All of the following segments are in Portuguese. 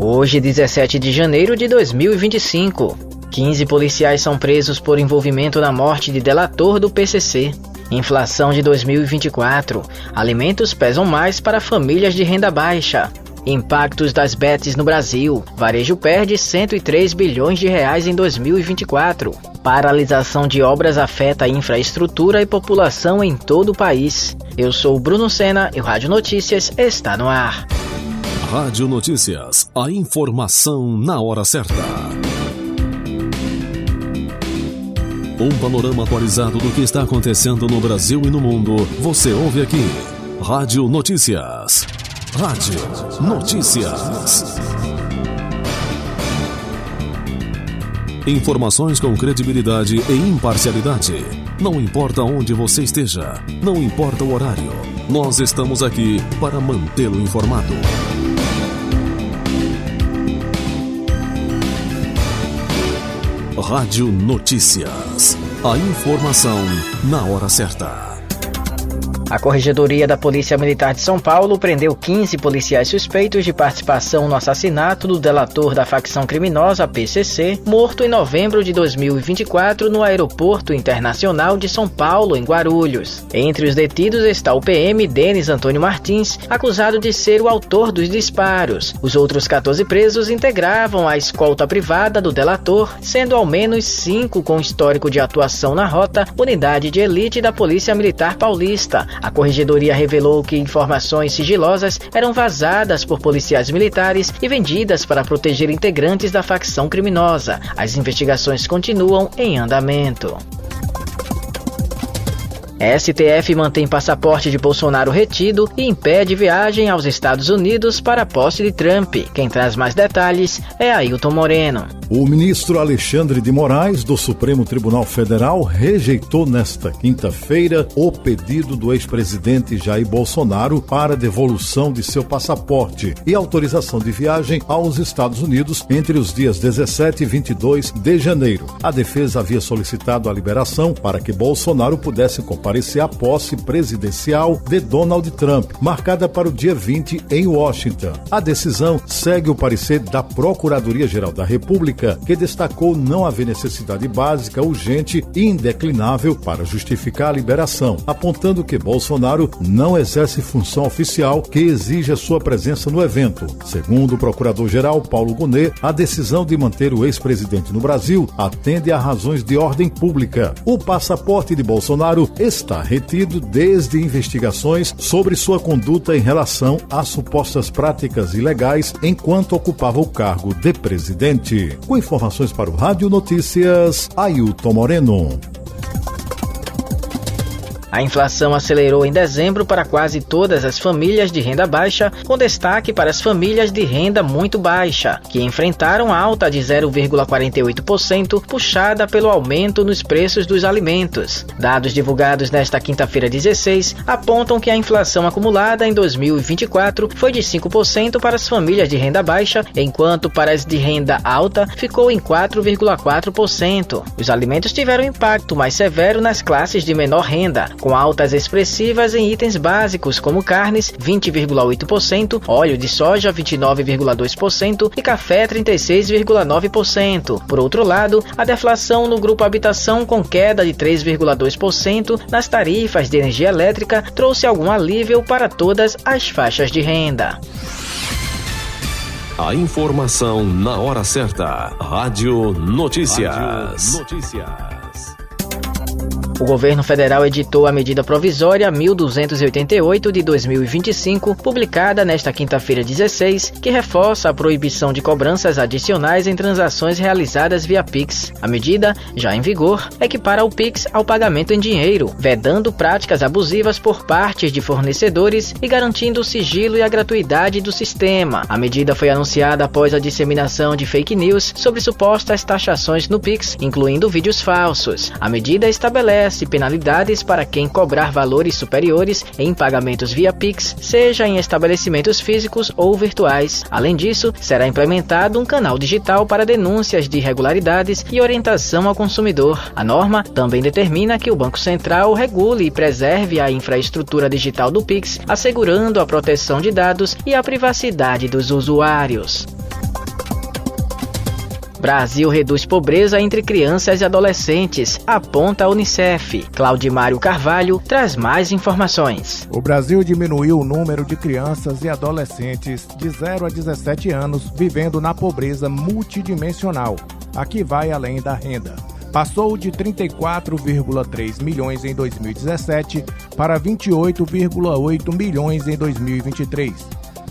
Hoje, 17 de janeiro de 2025, 15 policiais são presos por envolvimento na morte de delator do PCC. Inflação de 2024. Alimentos pesam mais para famílias de renda baixa. Impactos das bets no Brasil. Varejo perde 103 bilhões de reais em 2024. Paralisação de obras afeta a infraestrutura e população em todo o país. Eu sou o Bruno Sena e o Rádio Notícias está no ar. Rádio Notícias, a informação na hora certa. Um panorama atualizado do que está acontecendo no Brasil e no mundo, você ouve aqui. Rádio Notícias. Rádio Notícias. Informações com credibilidade e imparcialidade. Não importa onde você esteja, não importa o horário, nós estamos aqui para mantê-lo informado. Rádio Notícias. A informação na hora certa. A Corregedoria da Polícia Militar de São Paulo prendeu 15 policiais suspeitos de participação no assassinato do delator da facção criminosa PCC, morto em novembro de 2024 no Aeroporto Internacional de São Paulo, em Guarulhos. Entre os detidos está o PM Denis Antônio Martins, acusado de ser o autor dos disparos. Os outros 14 presos integravam a escolta privada do delator, sendo ao menos 5 com histórico de atuação na Rota, unidade de elite da Polícia Militar Paulista. A Corregedoria revelou que informações sigilosas eram vazadas por policiais militares e vendidas para proteger integrantes da facção criminosa. As investigações continuam em andamento. STF mantém passaporte de Bolsonaro retido e impede viagem aos Estados Unidos para a posse de Trump. Quem traz mais detalhes é Ailton Moreno. O ministro Alexandre de Moraes, do Supremo Tribunal Federal, rejeitou nesta quinta-feira o pedido do ex-presidente Jair Bolsonaro para devolução de seu passaporte e autorização de viagem aos Estados Unidos entre os dias 17 e 22 de janeiro. A defesa havia solicitado a liberação para que Bolsonaro pudesse comparecer à posse presidencial de Donald Trump, marcada para o dia 20 em Washington. A decisão segue o parecer da Procuradoria-Geral da República, que destacou não haver necessidade básica, urgente e indeclinável para justificar a liberação, apontando que Bolsonaro não exerce função oficial que exige a sua presença no evento. Segundo o procurador-geral Paulo Gonet, a decisão de manter o ex-presidente no Brasil atende a razões de ordem pública. O passaporte de Bolsonaro está retido desde investigações sobre sua conduta em relação a supostas práticas ilegais enquanto ocupava o cargo de presidente. Com informações para o Rádio Notícias, Ailton Moreno. A inflação acelerou em dezembro para quase todas as famílias de renda baixa, com destaque para as famílias de renda muito baixa, que enfrentaram alta de 0,48%, puxada pelo aumento nos preços dos alimentos. Dados divulgados nesta quinta-feira 16 apontam que a inflação acumulada em 2024 foi de 5% para as famílias de renda baixa, enquanto para as de renda alta ficou em 4,4%. Os alimentos tiveram impacto mais severo nas classes de menor renda, com altas expressivas em itens básicos como carnes, 20,8%, óleo de soja, 29,2% e café, 36,9%. Por outro lado, a deflação no grupo habitação, com queda de 3,2% nas tarifas de energia elétrica, trouxe algum alívio para todas as faixas de renda. A informação na hora certa. Rádio Notícias. O governo federal editou a medida provisória 1288 de 2025, publicada nesta quinta-feira 16, que reforça a proibição de cobranças adicionais em transações realizadas via Pix. A medida, já em vigor, equipara o Pix ao pagamento em dinheiro, vedando práticas abusivas por parte de fornecedores e garantindo o sigilo e a gratuidade do sistema. A medida foi anunciada após a disseminação de fake news sobre supostas taxações no Pix, incluindo vídeos falsos. A medida estabelece penalidades para quem cobrar valores superiores em pagamentos via Pix, seja em estabelecimentos físicos ou virtuais. Além disso, será implementado um canal digital para denúncias de irregularidades e orientação ao consumidor. A norma também determina que o Banco Central regule e preserve a infraestrutura digital do Pix, assegurando a proteção de dados e a privacidade dos usuários. Brasil reduz pobreza entre crianças e adolescentes, aponta a Unicef. Claudimário Carvalho traz mais informações. O Brasil diminuiu o número de crianças e adolescentes de 0 a 17 anos vivendo na pobreza multidimensional, a que vai além da renda. Passou de 34,3 milhões em 2017 para 28,8 milhões em 2023.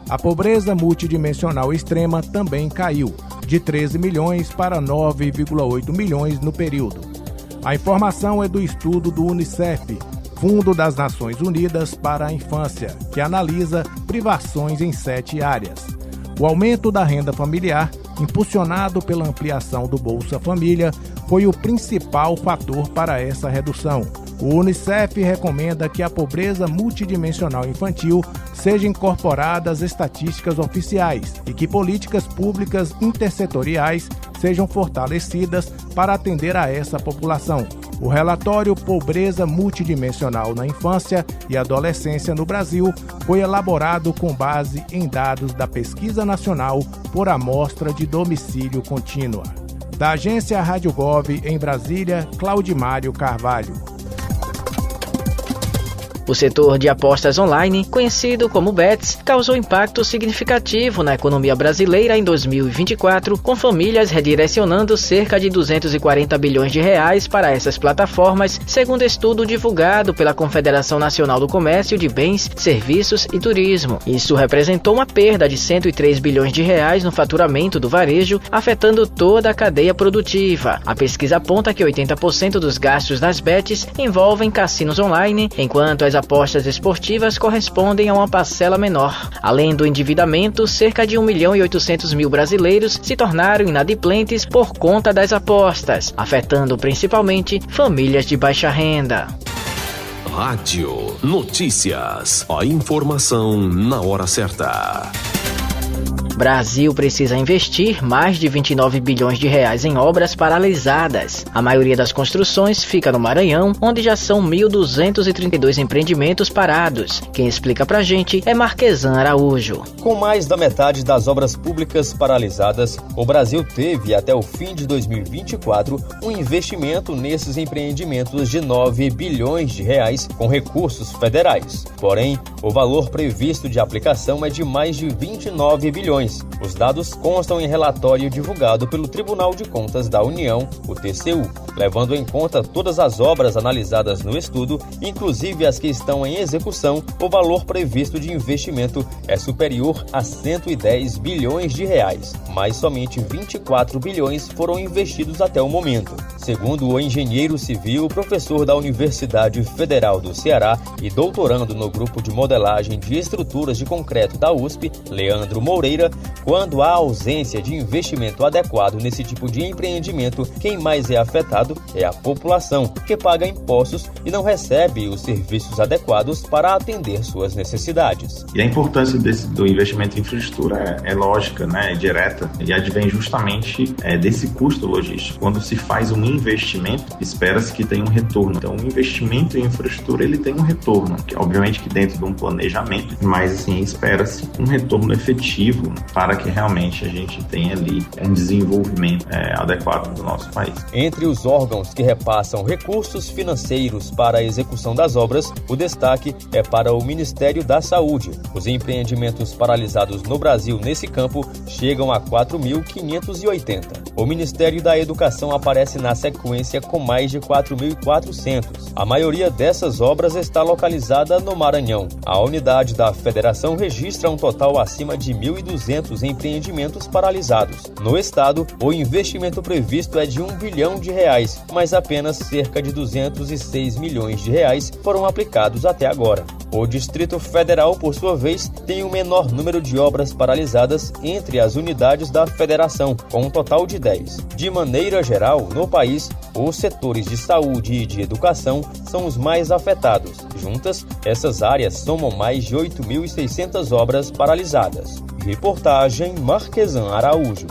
A pobreza multidimensional extrema também caiu, de 13 milhões para 9,8 milhões no período. A informação é do estudo do Unicef, Fundo das Nações Unidas para a Infância, que analisa privações em 7 áreas. O aumento da renda familiar, impulsionado pela ampliação do Bolsa Família, foi o principal fator para essa redução. O Unicef recomenda que a pobreza multidimensional infantil seja incorporada às estatísticas oficiais e que políticas públicas intersetoriais sejam fortalecidas para atender a essa população. O relatório Pobreza Multidimensional na Infância e Adolescência no Brasil foi elaborado com base em dados da Pesquisa Nacional por Amostra de Domicílio Contínua. Da agência Rádio Gov em Brasília, Claudimário Carvalho. O setor de apostas online, conhecido como Bets, causou impacto significativo na economia brasileira em 2024, com famílias redirecionando cerca de 240 bilhões de reais para essas plataformas, segundo estudo divulgado pela Confederação Nacional do Comércio de Bens, Serviços e Turismo. Isso representou uma perda de 103 bilhões de reais no faturamento do varejo, afetando toda a cadeia produtiva. A pesquisa aponta que 80% dos gastos das bets envolvem cassinos online, enquanto as apostas esportivas correspondem a uma parcela menor. Além do endividamento, cerca de 1.800.000 brasileiros se tornaram inadimplentes por conta das apostas, afetando principalmente famílias de baixa renda. Rádio Notícias. A informação na hora certa. Brasil precisa investir mais de 29 bilhões de reais em obras paralisadas. A maioria das construções fica no Maranhão, onde já são 1.232 empreendimentos parados. Quem explica pra gente é Marquesan Araújo. Com mais da metade das obras públicas paralisadas, o Brasil teve até o fim de 2024 um investimento nesses empreendimentos de 9 bilhões de reais com recursos federais. Porém, o valor previsto de aplicação é de mais de 29 bilhões. Os dados constam em relatório divulgado pelo Tribunal de Contas da União, o TCU, levando em conta todas as obras analisadas no estudo, inclusive as que estão em execução. O valor previsto de investimento é superior a 110 bilhões de reais, mas somente 24 bilhões foram investidos até o momento. Segundo o engenheiro civil, professor da Universidade Federal do Ceará e doutorando no grupo de modelagem de estruturas de concreto da USP, Leandro Moreira, quando há ausência de investimento adequado nesse tipo de empreendimento, quem mais é afetado é a população, que paga impostos e não recebe os serviços adequados para atender suas necessidades. E a importância do investimento em infraestrutura é lógica, né, é direta, e advém justamente desse custo logístico. Quando se faz um investimento, espera-se que tenha um retorno. Então, o investimento em infraestrutura, ele tem um retorno, que obviamente que dentro de um planejamento, mas assim, espera-se um retorno efetivo para que realmente a gente tenha ali um desenvolvimento adequado do nosso país. Entre os órgãos que repassam recursos financeiros para a execução das obras, o destaque é para o Ministério da Saúde. Os empreendimentos paralisados no Brasil nesse campo chegam a 4.580. O Ministério da Educação aparece na sequência com mais de 4.400. A maioria dessas obras está localizada no Maranhão. A unidade da Federação registra um total acima de 1.200 empreendimentos paralisados. No estado, o investimento previsto é de 1 bilhão de reais, mas apenas cerca de 206 milhões de reais foram aplicados até agora. O Distrito Federal, por sua vez, tem o menor número de obras paralisadas entre as unidades da Federação, com um total de 10. De maneira geral, no país, os setores de saúde e de educação são os mais afetados. Juntas, essas áreas somam mais de 8.600 obras paralisadas. Reportagem Marquesan Araújo.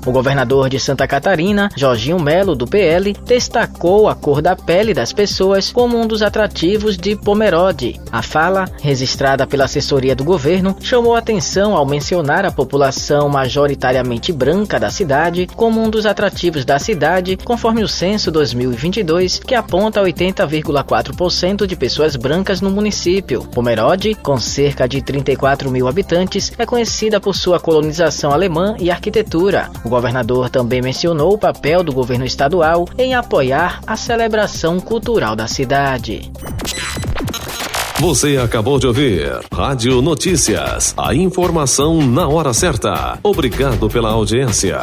O governador de Santa Catarina, Jorginho Melo, do PL, destacou a cor da pele das pessoas como um dos atrativos de Pomerode. A fala, registrada pela assessoria do governo, chamou atenção ao mencionar a população majoritariamente branca da cidade como um dos atrativos da cidade, conforme o censo 2022, que aponta 80,4% de pessoas brancas no município. Pomerode, com cerca de 34 mil habitantes, é conhecida por sua colonização alemã e arquitetura. O governador também mencionou o papel do governo estadual em apoiar a celebração cultural da cidade. Você acabou de ouvir Rádio Notícias, a informação na hora certa. Obrigado pela audiência.